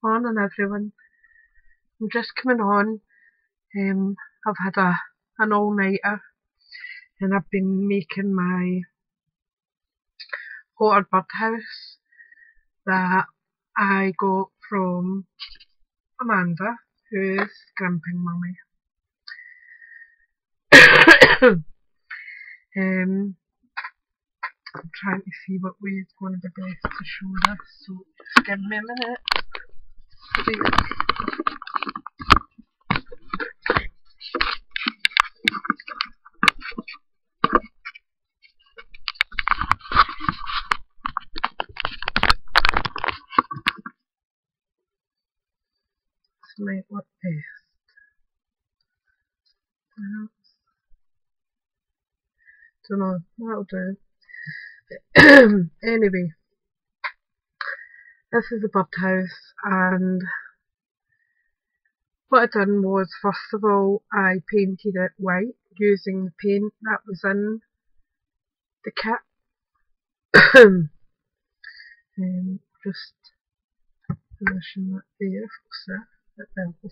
Morning everyone. I'm just coming on. I've had an all-nighter and I've been making my water birdhouse that I got from Amanda, who's Scrimping Mummy. I'm trying to see what way is going to be best to show this, so just give me a minute. This might look best. Don't know, that'll do. Anyway, this is the birdhouse, and what I done was, first of all, I painted it white using the paint that was in the kit. Just position that there, so that will.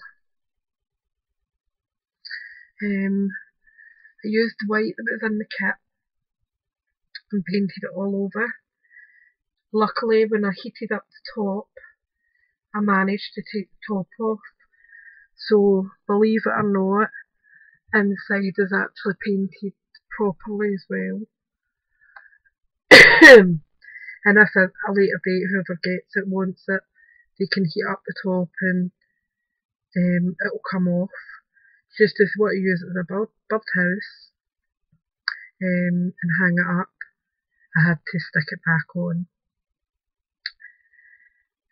I used the white that was in the kit and painted it all over. Luckily, when I heated up the top, I managed to take the top off. So, believe it or not, inside is actually painted properly as well. And if at a later date, whoever gets it wants it, they can heat up the top and it'll come off. Just if you want to use it as a birdhouse and hang it up, I had to stick it back on.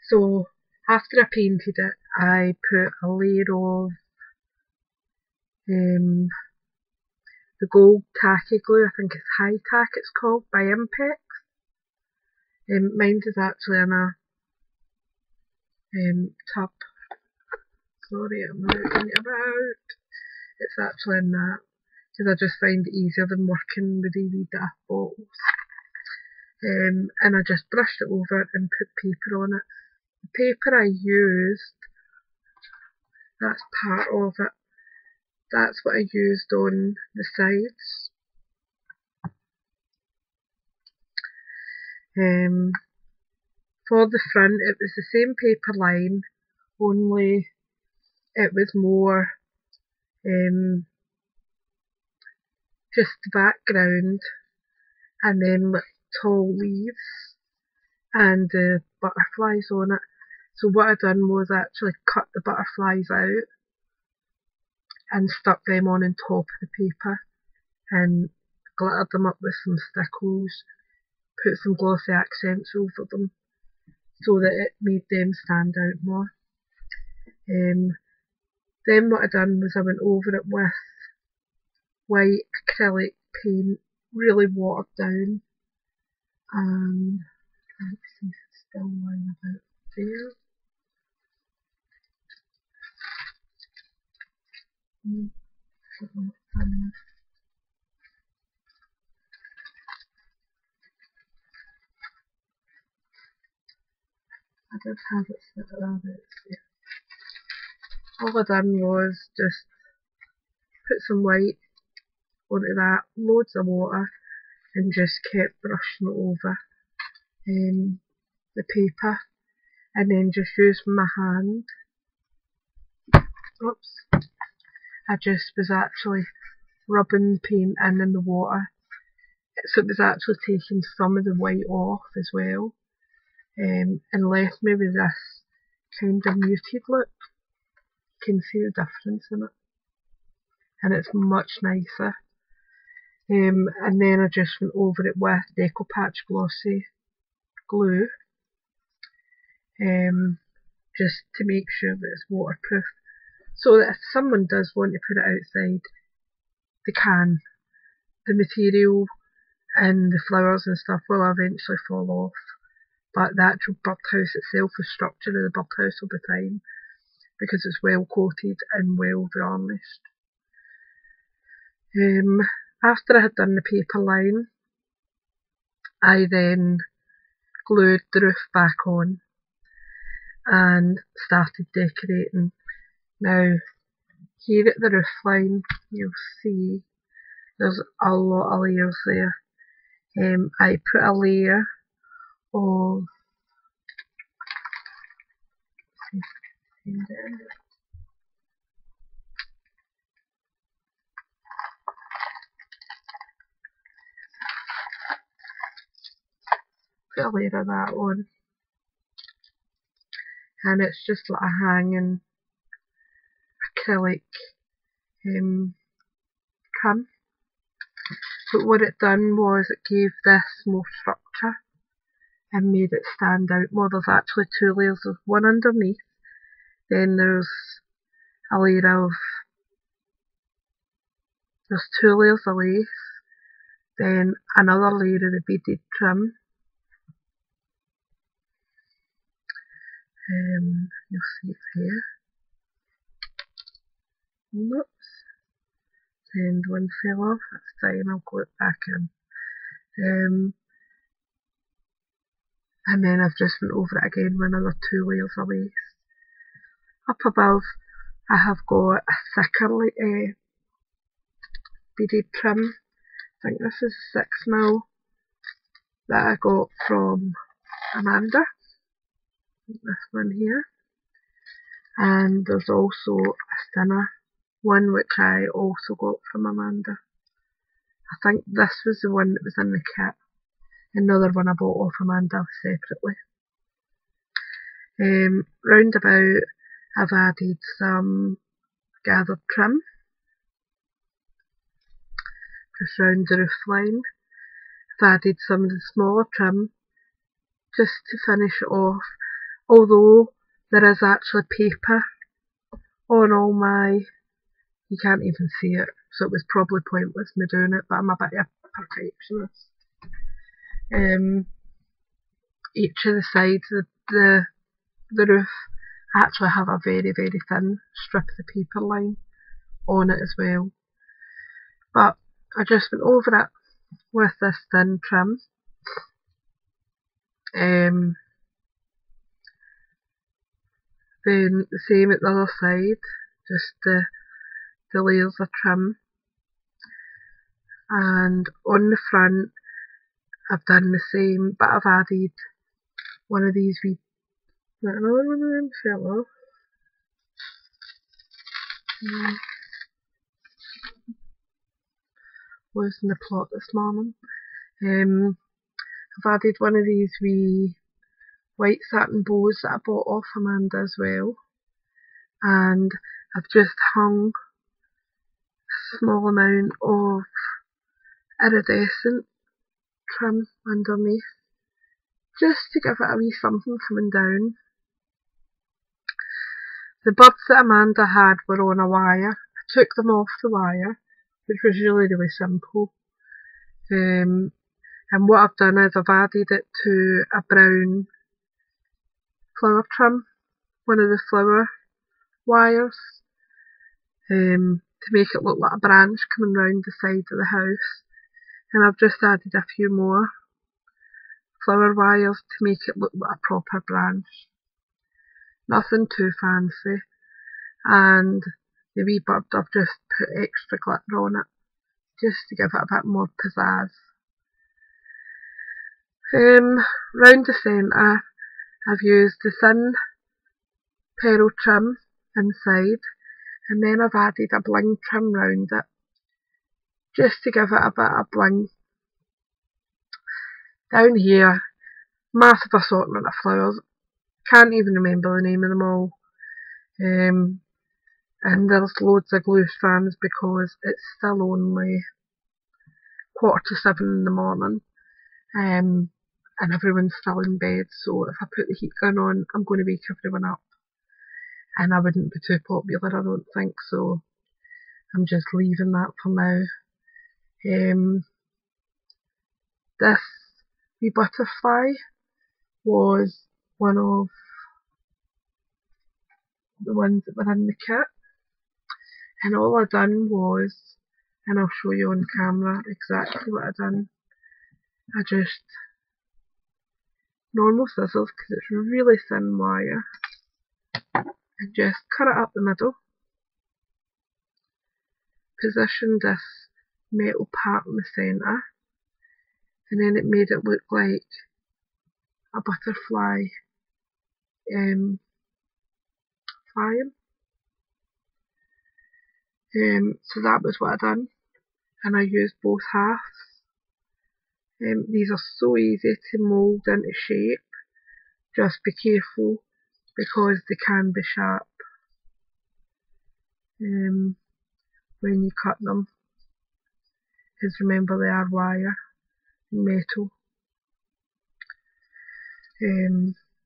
So after I painted it, I put a layer of the gold tacky glue. I think it's High Tack it's called, by Impex. Mine is actually in a tub. Sorry, I'm moving it about. It's actually in that, because I just find it easier than working with the wee daft bottles. And I just brushed it over and put paper on it. The paper I used, that's part of it. That's what I used on the sides. For the front, it was the same paper line, only it was more just the background, and then like tall leaves and butterflies on it. So what I done was actually cut the butterflies out and stuck them on top of the paper and glittered them up with some stickles, put some glossy accents over them so that it made them stand out more. Then what I done was I went over it with white acrylic paint, really watered down, and let's see if it's still lying about there. I did have it set around it. All I done was just put some white onto that, loads of water, and just kept brushing it over the paper, and then just used my hand. Oops. I just was actually rubbing the paint in the water, so it was actually taking some of the white off as well, and left me with this kind of muted look. You can see the difference in it, and it's much nicer. And then I just went over it with Deco Patch Glossy glue, just to make sure that it's waterproof, so that if someone does want to put it outside, they can. The material and the flowers and stuff will eventually fall off, but the actual birdhouse itself, the structure of the birdhouse will be fine, because it's well coated and well varnished. After I had done the paper line, I then glued the roof back on, and started decorating. Now here at the roof line you'll see there's a lot of layers there. I put a layer of put a layer of that on, and it's just like a hanging acrylic trim. But what it done was it gave this more structure and made it stand out more. There's actually two layers, there's one underneath, then there's a layer of, there's two layers of lace, then another layer of the beaded trim. You'll see it here. Whoops. And one fell off, that's fine, I'll glue it back in. And then I've just went over it again with another two layers of lace. Up above I have got a thicker beaded trim. I think this is 6mm that I got from Amanda. This one here. And there's also a thinner one which I also got from Amanda. I think this was the one that was in the kit. Another one I bought off Amanda separately. Round about I've added some gathered trim just round the roof line. I've added some of the smaller trim just to finish it off, although there is actually paper on all my, you can't even see it, so it was probably pointless me doing it, but I'm a bit of a perfectionist. Each of the sides of the roof actually have a very, very thin strip of the paper line on it as well. But I just went over it with this thin trim. Then the same at the other side, just the layers of trim. And on the front I've done the same, but I've added one of these wee, another one of them fell off. Losing the plot this morning. I've added one of these wee white satin bows that I bought off Amanda as well, and I've just hung a small amount of iridescent trim underneath, just to give it a wee something coming down. The birds that Amanda had were on a wire. I took them off the wire, which was really, really simple. And what I've done is I've added it to a brown flower trim, one of the flower wires, to make it look like a branch coming round the side of the house. And I've just added a few more flower wires to make it look like a proper branch. Nothing too fancy. And the wee bird, I've just put extra glitter on it, just to give it a bit more pizzazz. Round the centre I've used the thin pearl trim inside, and then I've added a bling trim round it, just to give it a bit of bling. Down here, massive assortment of flowers, can't even remember the name of them all. And there's loads of glue strands because it's still only 7:15 in the morning, and everyone's still in bed, so if I put the heat gun on I'm going to wake everyone up, and I wouldn't be too popular, I don't think, so I'm just leaving that for now. This wee butterfly was one of the ones that were in the kit, and all I done was, and I'll show you on camera exactly what I done, I just, normal scissors because it's really thin wire, and just cut it up the middle. Positioned this metal part in the centre, and then it made it look like a butterfly flying. So that was what I done, and I used both halves. These are so easy to mould into shape, just be careful because they can be sharp when you cut them, because remember they are wire and metal.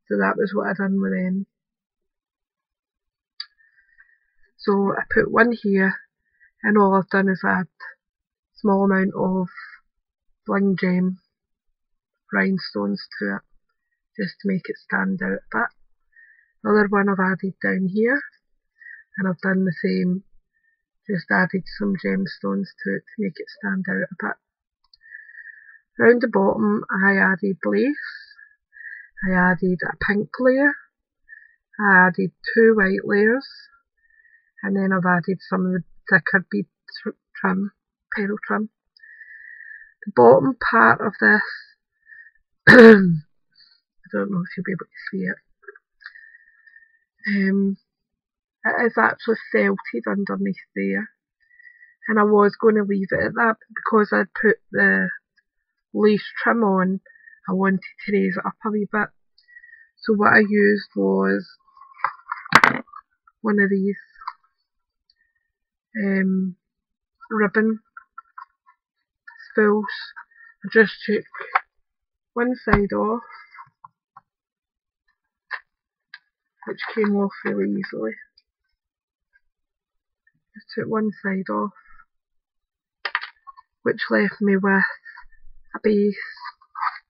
So that was what I done with them. So I put one here, and all I've done is add a small amount of bling gem rhinestones to it, just to make it stand out a bit. Another one I've added down here, and I've done the same, just added some gemstones to it to make it stand out a bit. Round the bottom I added lace, I added a pink layer, I added 2 white layers, and then I've added some of the thicker bead trim, pearl trim. The bottom part of this, I don't know if you'll be able to see it, it is actually felted underneath there, and I was going to leave it at that, but because I'd put the lace trim on, I wanted to raise it up a wee bit. So what I used was one of these ribbon spools. I just took one side off, which came off really easily. Just took one side off, which left me with a base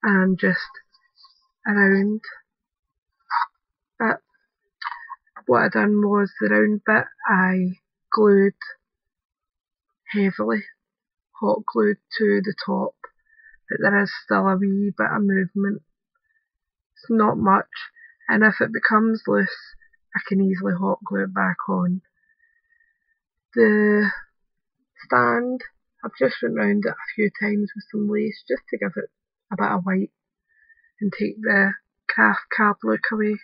and just a round bit. What I done was the round bit I glued heavily, hot glued to the top, but there is still a wee bit of movement. It's not much, and if it becomes loose I can easily hot glue it back on. The stand, I've just went round it a few times with some lace just to give it a bit of white and take the craft card look away,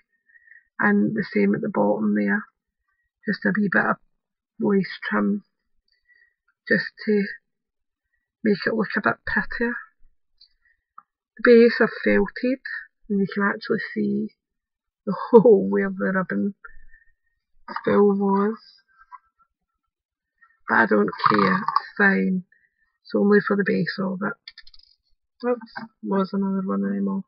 and the same at the bottom there, just a wee bit of lace trim just to make it look a bit prettier. The base I've felted, and you can actually see the hole where the ribbon spool was, but I don't care, it's fine, it's only for the base of it. Oops, was another one of them off.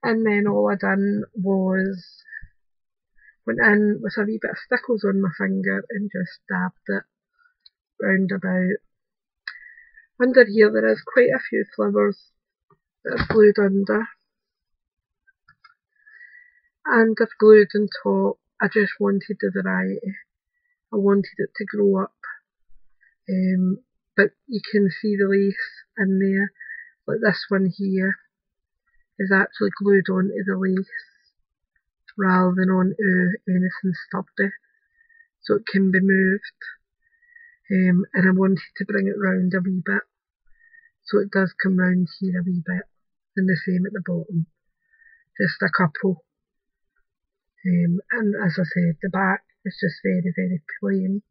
And then all I done was went in with a wee bit of stickles on my finger and just dabbed it round about. Under here there is quite a few flowers that I've glued under, and I've glued on top. I just wanted the variety, I wanted it to grow up, but you can see the lace in there, like this one here is actually glued onto the lace rather than onto anything sturdy, so it can be moved, and I wanted to bring it round a wee bit, so it does come round here a wee bit, and the same at the bottom, just a couple. And as I said, the back is just very, very plain,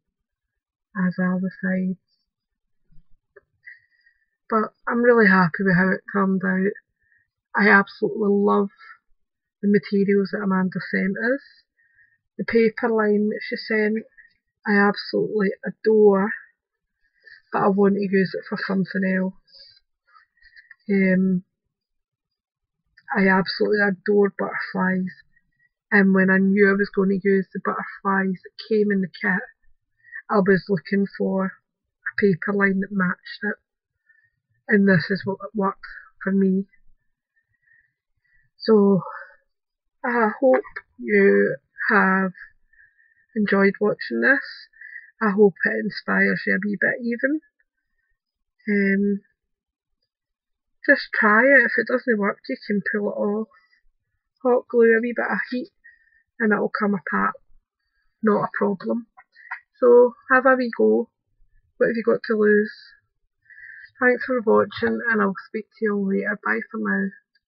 as are the sides. But I'm really happy with how it turned out. I absolutely love the materials that Amanda sent us. The paper line that she sent, I absolutely adore, but I want to use it for something else. I absolutely adore butterflies, and when I knew I was going to use the butterflies that came in the kit, I was looking for a paper line that matched it, and this is what worked for me. So I hope you have enjoyed watching this. I hope it inspires you a wee bit even. just try it. If it doesn't work, you can pull it off. Hot glue, a wee bit of heat, and it'll come apart. Not a problem. So have a wee go. What have you got to lose? Thanks for watching, and I'll speak to you all later. Bye for now.